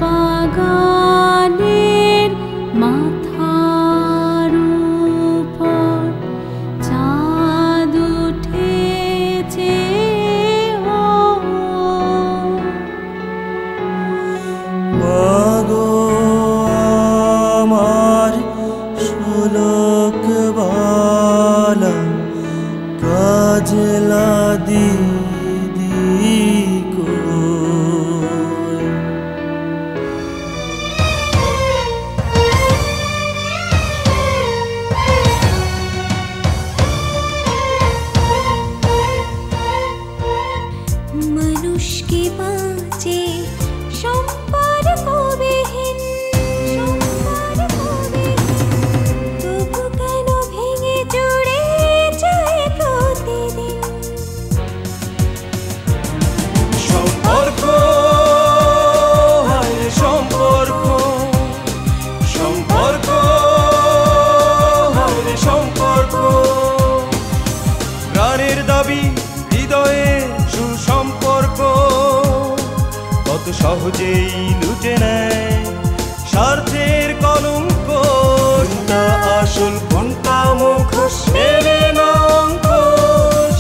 বাগানের মাথার উপর চাঁদ উঠেছে মাগো আমার শোলক বালা কাজলা দিদি কই মানুষকে বাঁচে সম্পর্কবিহীন তবু কেন ভেঙে চড়ে যায় প্রতিদিন সম্পর্ক হায় সম্পর্ক সম্পর্ক হায় সম্পর্ক প্রাণের দাবি হৃদয়ের সুসম্পর্ক কত সহজেই লুটে নেয় স্বার্থের কলঙ্ক কোনটা আসল কোনটা মুখোশ মেলে না অঙ্ক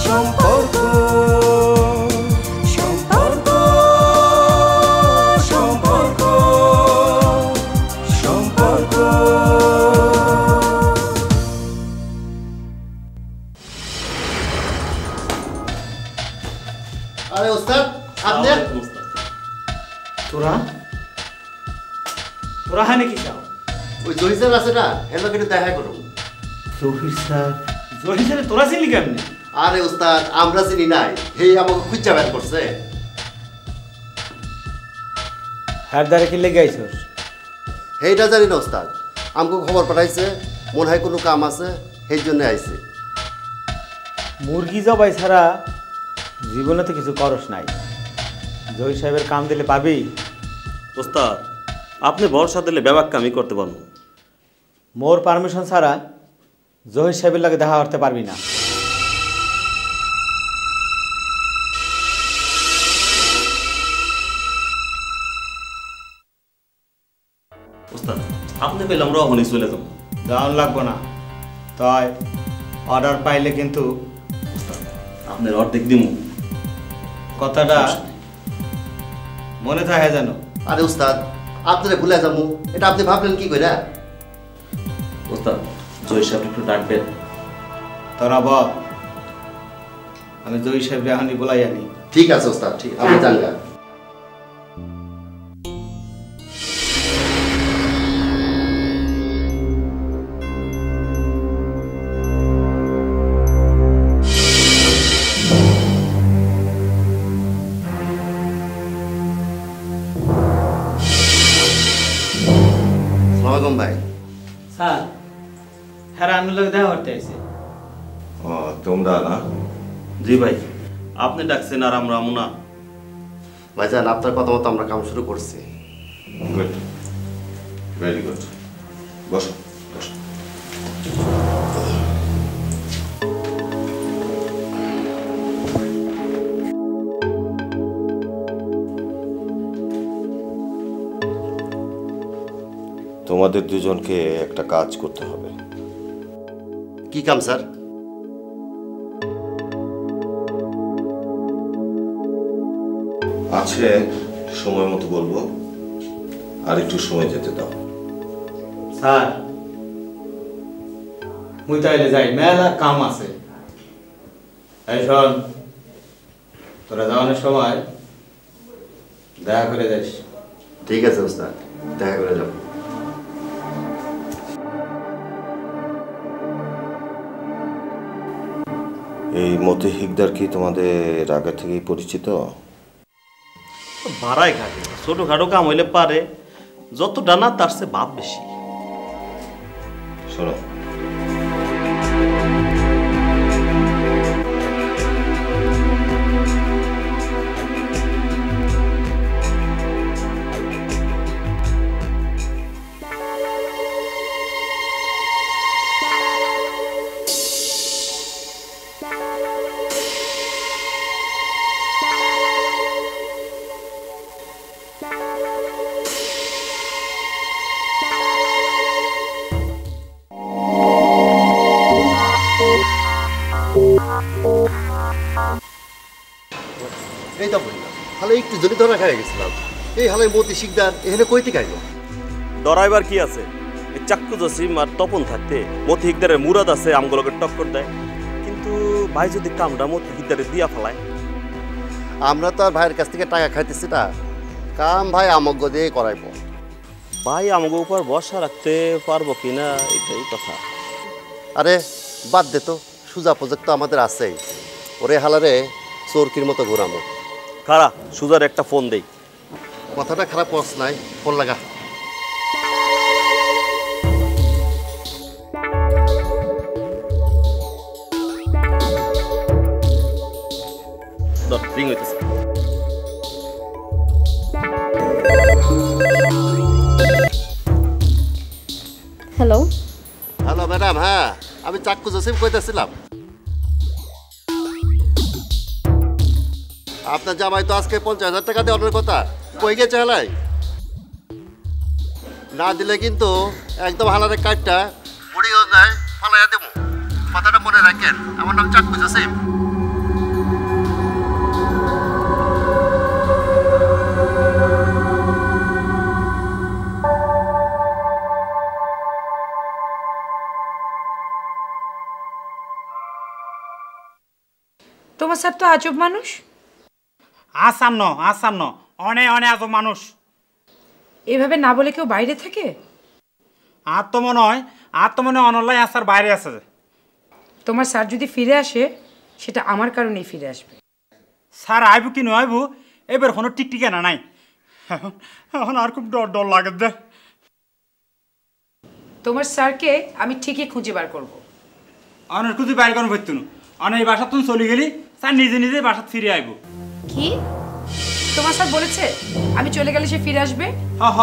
সম্পর্ক সম্পর্ক সম্পর্ক সম্পর্ক আরে ওস্তাদ আপনি তোরা তোরা হয় নাকি চাও ওই জহির স্যার আছে না এর লোক একটু দেখা করুন। জহির স্যার তোরা চিনলি কেমনি? আরে ওস্তাদ আমরা চিনি নাই হেই আমাকে খুঁজা বের করছে। হার দ্বারে কি লেগে আইছস? হেইটা জানি না ওস্তাদ আমাকে খবর পাঠাইছে মনে হয় কোনো কাম আছে সেই জন্য আইছে। মুরগি জবাই ছাড়া জীবনে তো কিছু করস নাই। জহির সাহেবের কাম দিলে পাবি। ওস্তাদ আপনি ভরসা দিলে ব্যবাককে আমি করতে পারবো। মোর পারমিশন ছাড়া জহির সাহেবের লাগে দেখা করতে পারবি না। ওস্তাদ আপনি পেলে আমরা ওখানে চলে যাবো। যাওয়ান লাগবো না, তাই অর্ডার পাইলে কিন্তু আপনার অর্ধেক দিমু। কথাটা মনে থাকে যেন। আরে ওস্তাদ আপনারা ভুলে যাবো এটা আপনি ভাবলেন কি কইরা? ওস্তাদ জয় সাহেব একটু ডাকবেন। তোরা বল, আমি জহির সাহেব এখনই বলাই আনি। ঠিক আছে ওস্তাদ ঠিক আপনি যান গা। ভাই স্যার হ্যাঁ আমি লোক দেখা করতে আইছি। ও তোমরা না? জি ভাই আপনি ডাকছেন আর আমরা আমু না। ভাইজান আপনার কথা মতো আমরা কাম শুরু করছি। গুড ভেরি গুড বসো বসো। তোমাদের দুজনকে একটা কাজ করতে হবে। কি কাম স্যার? আছে সময় মতো বলবো, আর একটু সময় যেতে দাও। স্যার মুই তাইলে যাই, মেলা কাম আছে। এই শোন, তোরা যাওয়ানোর সময় দেখা করে যাস। ঠিক আছে ওস্তাদ দেখা করে যাব। এই মতি হিকদার কি তোমাদের আগে থেকেই পরিচিত? ভাড়ায় ঘাটে ছোটখাটো কাম হইলে পারে, যত ডানা তার চেয়ে বাপ বেশি। শোনো, এই তো বললাম হালে একটু জলি ধরা খাই গেছিলাম এই হালে মতি শিকদার এখানে কইতে খাইল ডরাইবার কি আছে এই চাক্কু জসিম আর তপন থাকতে মতি হিকদারের মুরাদ আছে আমগুলোকে টক্কর দেয় কিন্তু ভাই যদি কামটা মতি হিকদারে দিয়া ফেলায় আমরা তো আর ভাইয়ের কাছ থেকে টাকা খাইতেছি না কাম ভাই আমজ্ঞ দিয়ে করাইব ভাই আমাকে উপর ভরসা রাখতে পারবো কিনা এটাই কথা আরে বাদ দে তো সুজা প্রজেক্ট তো আমাদের আছেই ওরে হালারে চোরকির মতো ঘোরামো খারা সুজার একটা ফোন দেই কথাটা খারাপ পড়স নাই ফোন লাগা রিং হইতেছে হ্যালো হ্যালো ম্যাডাম হ্যাঁ আমি চাক্কু জসিম কইতেছিলাম আপনার জামাই তো আজকে 50,000 টাকা দিয়ে অর্ডার কথা কই গেছে হালাই না দিলে কিন্তু একদম হালারে কাটটা বুড়িগঙ্গায় ফালাইয়া দেবো কথাটা মনে রাখেন আমার নাম চাক্কু জসিম তোমার স্যার তো আজব মানুষ। আসান্ন অনে আজব মানুষ। এভাবে না বলে কেউ বাইরে থাকে? আর তো মনে হয় অনলাই আসার বাইরে আছে। তোমার স্যার যদি ফিরে আসে সেটা আমার কারণেই ফিরে আসবে। স্যার আইবু কি নইবু এবার কোনো টিকটিকানা নাই। এখন আর খুব ডর লাগে দে। তোমার স্যারকে আমি ঠিকই খুঁজে বার করবো। অনেক খুঁজে বাইরে কোনো ভর্তুন অনেক এই বাসা তুমি চলে গেলি স্যার নিজে বাসা ফিরে আইব। কি তোমার স্যার বলেছে আমি চলে গেলে সে ফিরে আসবে? হ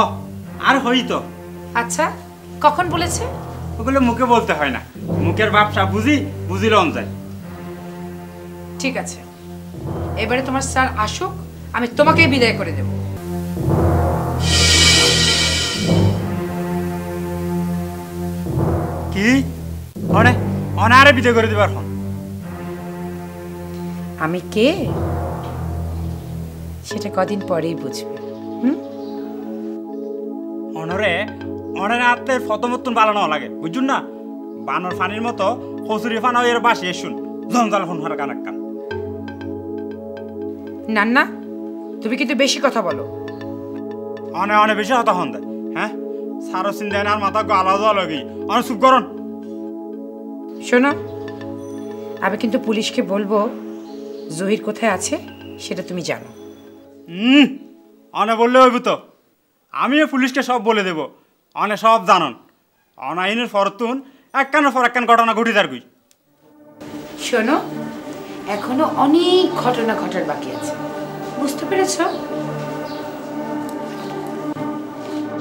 আর হই তো। আচ্ছা কখন বলেছে? ওগুলো মুখে বলতে হয় না, মুখের ব্যবসা বুঝিলে যায়। ঠিক আছে এবারে তোমার স্যার আসুক আমি তোমাকেই বিদায় করে দেব। কি অনারে বিদায় করে দেবার হন? আমি কে সেটা কদিন পরেই বুঝবে। অনরে আত্মের ফতমতন বানানো লাগে বুঝুন না। বানর ফানির মতো কচুরি ফানা এর বাসি এসুন জঞ্জাল ফোন হার কান কান। নান্না তুমি কিন্তু বেশি কথা বলো। অনেক বেশি কথা হন দেয়। হ্যাঁ সারো চিন্তা আর মাথা গালা যাওয়া লাগে অনেক চুপ করুন। শোনো আমি কিন্তু পুলিশকে বলবো জহির কোথায় আছে সেটা তুমি জানো। অনে বললে হইব তো, আমিও পুলিশকে সব বলে দেব। অনে সব জানন অনাইনের ফরতুন একখানের পর একখান ঘটনা ঘটি তার কই। শোনো এখনো অনেক ঘটনা ঘটার বাকি আছে, বুঝতে পেরেছ?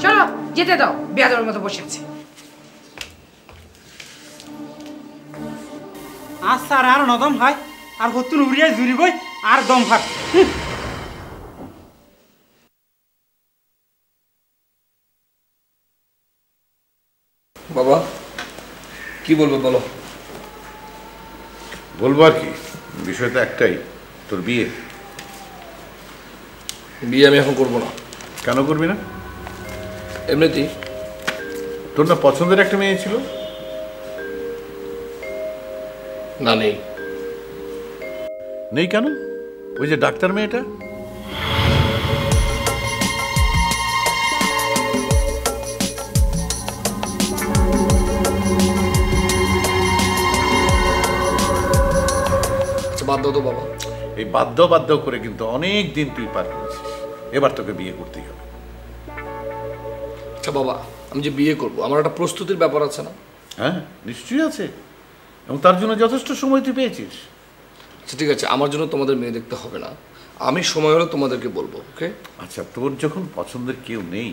চলো যেতে দাও, বেয়াদবের মতো বসে আছে। আচ্ছা আর নদম হয় আর হতুন উড়িয়ে জুড়ি বই আর দম ভাগ। বাবা কি বলবো বলো? বলবো আর কি, বিষয়টা একটাই, তোর বিয়ে। বিয়ে আমি এখন করবো না। কেন করবি না? এমনিতেই। তোর না পছন্দের একটা মেয়ে ছিল? না নেই। নেই কেন? ওই যে ডাক্তার মেয়েটা। বাধ্য তো বাবা। এই বাধ্য করে কিন্তু অনেক দিন তুই পার করেছিস, এবার তোকে বিয়ে করতেই হবে। আচ্ছা বাবা আমি যে বিয়ে করবো আমার একটা প্রস্তুতির ব্যাপার আছে না? হ্যাঁ নিশ্চয়ই আছে, এবং তার জন্য যথেষ্ট সময় তুই পেয়েছিস। আচ্ছা ঠিক আছে, আমার জন্য তোমাদের মেয়ে দেখতে হবে না, আমি সময় হলে তোমাদেরকে বলবো। ওকে আচ্ছা তোর যখন পছন্দের কেউ নেই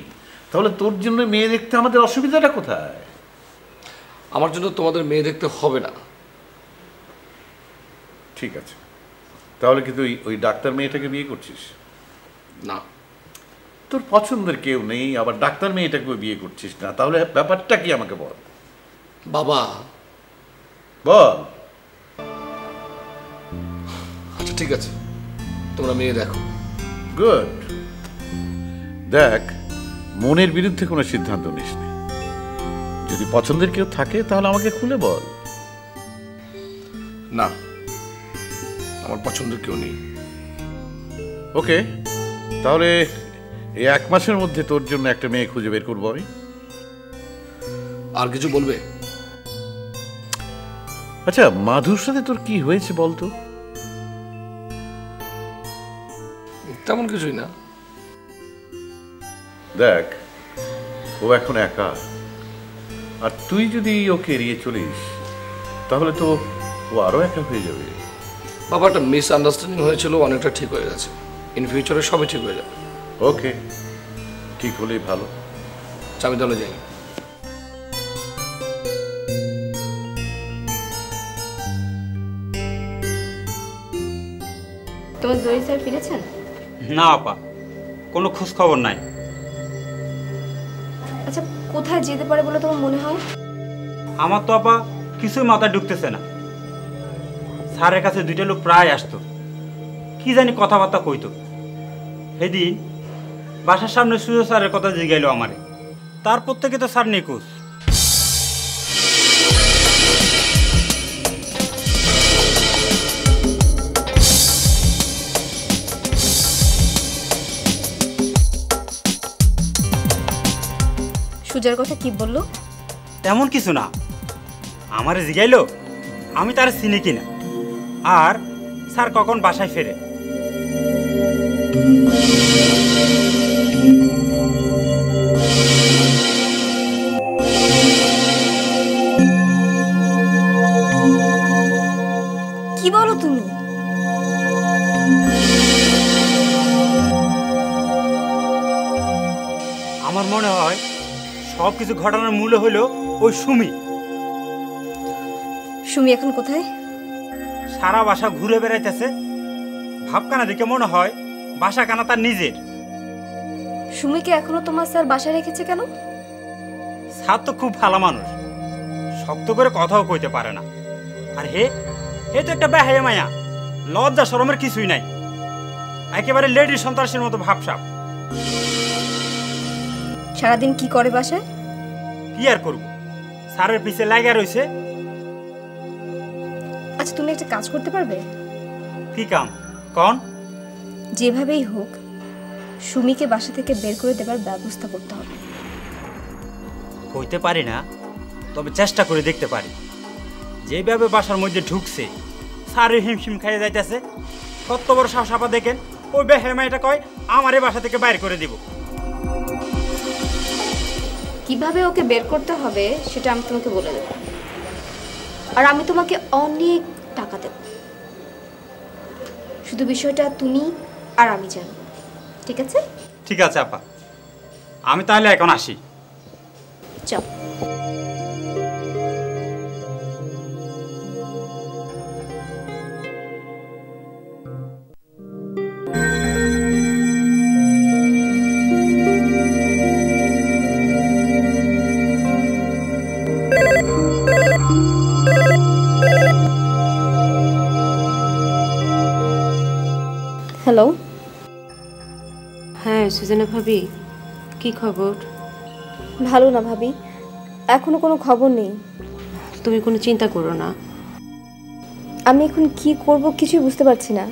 তাহলে তোর জন্য মেয়ে দেখতে আমাদের অসুবিধাটা কোথায়? আমার জন্য তোমাদের মেয়ে দেখতে হবে না। ঠিক আছে, তাহলে কি তুই ওই ডাক্তার মেয়েটাকে বিয়ে করছিস? না। তোর পছন্দের কেউ নেই আবার ডাক্তার মেয়েটাকে বিয়ে করছিস না, তাহলে ব্যাপারটা কি আমাকে বল। বাবা বল। আচ্ছা ঠিক আছে, তোমরা মেয়ে দেখো। গুড। দেখ, মনের বিরুদ্ধে কোনো সিদ্ধান্ত নিস না। যদি পছন্দের কেউ থাকে তাহলে আমাকে খুলে বল। না, আমার পছন্দের কেউ নেই। ওকে, তাহলে এই 1 মাসের মধ্যে তোর জন্য একটা মেয়ে খুঁজে বের করবো আমি। আর কিছু বলবে? আচ্ছা, মাধুর সাথে তোর কি হয়েছে বলতো? তেমন কিছুই না। দেখ, ও এখন একা, আর তুই যদি ওকে এড়িয়ে চলিস তাহলে তো ও আরো একা হয়ে যাবে। বাবা, একটা মিসআন্ডারস্ট্যান্ডিং হয়েছিল, অনেকটা ঠিক হয়ে গেছে। ইন ফিউচারে সবই ঠিক হয়ে যাবে। ওকে, ঠিক হলেই ভালো। আমি তাহলে যাই। তোমার জহির স্যার ফিরেছেন? না আপা, কোনো খোঁজ খবর নাই। আচ্ছা, কোথায় যেতে পারে বলে তোমার মনে হয়? আমার তো আপা কিছুই মাথায় ঢুকতেছে না। স্যারের কাছে 2টা লোক প্রায় আসতো, কি জানি কথাবার্তা কইতো। সেদিন বাসার সামনে সুযোগ স্যারের কথা জিগাইলো আমারে, তারপর থেকে তো স্যার নিখোঁজ। সুজার কথা কি বললো? তেমন কিছু না, আমারে জিগাইলো আমি তার চিনি কিনা, আর স্যার কখন বাসায় ফেরে। কি বলো তুমি? আমার মনে হয় সব কিছু ঘটনার মূল হলো ওই সুমি। সুমি এখন কোথায়? সারা বাসা ঘুরে বেড়াইতেছে। ভাবকানা দেখে মনে হয় বাসা কানা তার নিজের। সুমিকে এখনো তোমার স্যার বাসায় রেখেছে কেন? স্যার তো খুব ভালো মানুষ, শক্ত করে কথাও কইতে পারে না। আর হে তো একটা বেহায়া মায়া, লজ্জা শরমের কিছুই নাই, একেবারে লেডি সন্ত্রাসীর মতো ভাবসাব। সারাদিন কি করে বাসায়? কি আর করবো, স্যারের পিছে লাগা রইছে। আচ্ছা, তুমি একটা কাজ করতে পারবে? কি কাম কোন? যেভাবেই হোক সুমিকে বাসা থেকে বের করে দেবার ব্যবস্থা করতে হবে। কইতে পারি না, তবে চেষ্টা করে দেখতে পারি। যেভাবে বাসার মধ্যে ঢুকছে, স্যারের হিমশিম খাইয়ে যাইতেছে। কত বড় সাহসাপা দেখেন, ওই বেহেমাইটা কয় আমারে বাসা থেকে বাইর করে দিব। কিভাবে ওকে বের করতে হবে সেটা আমি তোমাকে বলে দেব, আর আমি তোমাকে অনেক টাকা দেব। শুধু বিষয়টা তুমি আর আমি জানি, ঠিক আছে? ঠিক আছে আপা, আমি তাহলে এখন আসি। চল। হ্যালো। হ্যাঁ সুজানা ভাবি, কি খবর? ভালো না ভাবি, এখনো কোনো খবর নেই। তুমি কোনো চিন্তা করো না। আমি এখন কি করব কিছুই বুঝতে পারছি না।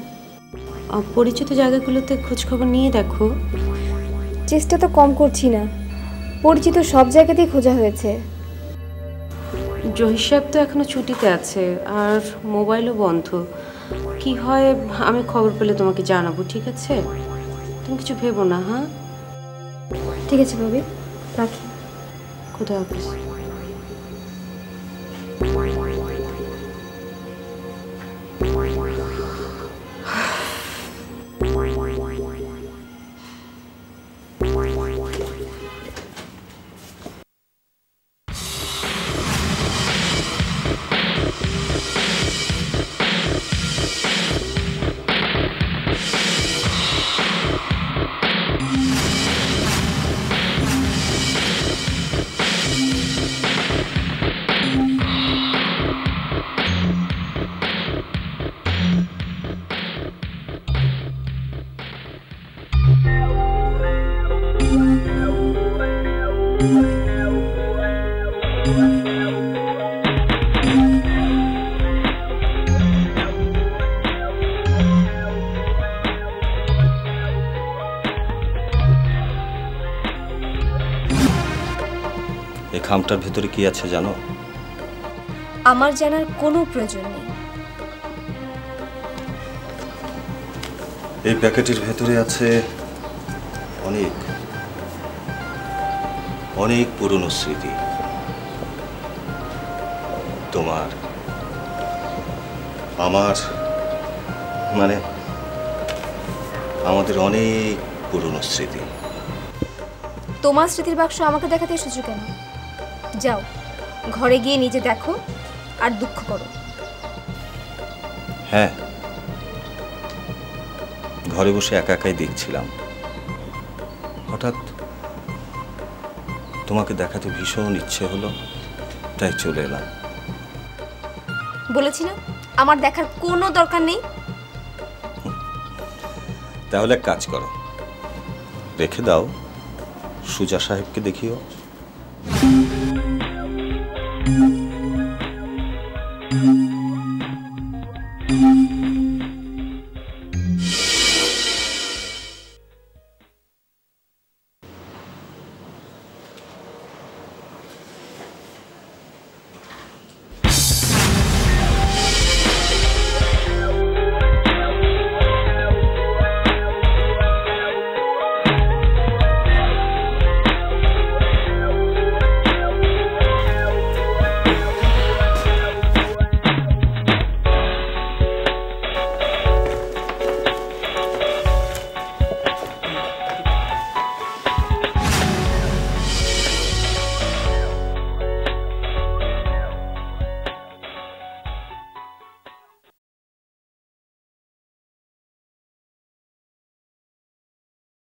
পরিচিত জায়গাগুলোতে খোঁজ খবর নিয়ে দেখো। চেষ্টা তো কম করছি না, পরিচিত সব জায়গাতেই খোঁজা হয়েছে। জহির সাহেব তো এখনো ছুটিতে আছে, আর মোবাইলও বন্ধ। কি হয় আমি খবর পেলে তোমাকে জানাবো, ঠিক আছে? তুমি কিছু ভেবো না। হ্যাঁ ঠিক আছে ভাবি, রাখি। খুদা হাফেজ। এই খামটার ভেতরে কি আছে জানো? আমার জানার কোনো প্রয়োজন নেই। এই প্যাকেটের ভেতরে আছে অনেক অনেক পুরনো স্মৃতি। তোমার, আমার, মানে আমাদের অনেক পুরনো স্মৃতি। তোমার স্মৃতির বাক্স আমাকে দেখাতে এসেছো কেন? যাও, ঘরে গিয়ে নিজে দেখো আর দুঃখ করো। হ্যাঁ, ঘরে বসে একা একাই দেখছিলাম, হঠাৎ তোমাকে দেখাতে ভীষণ ইচ্ছে হলো, তাই চলে এলাম। বলেছি না আমার দেখার কোনো দরকার নেই। তাহলে এক কাজ করো, রেখে দাও, সুজা সাহেবকে দেখিও।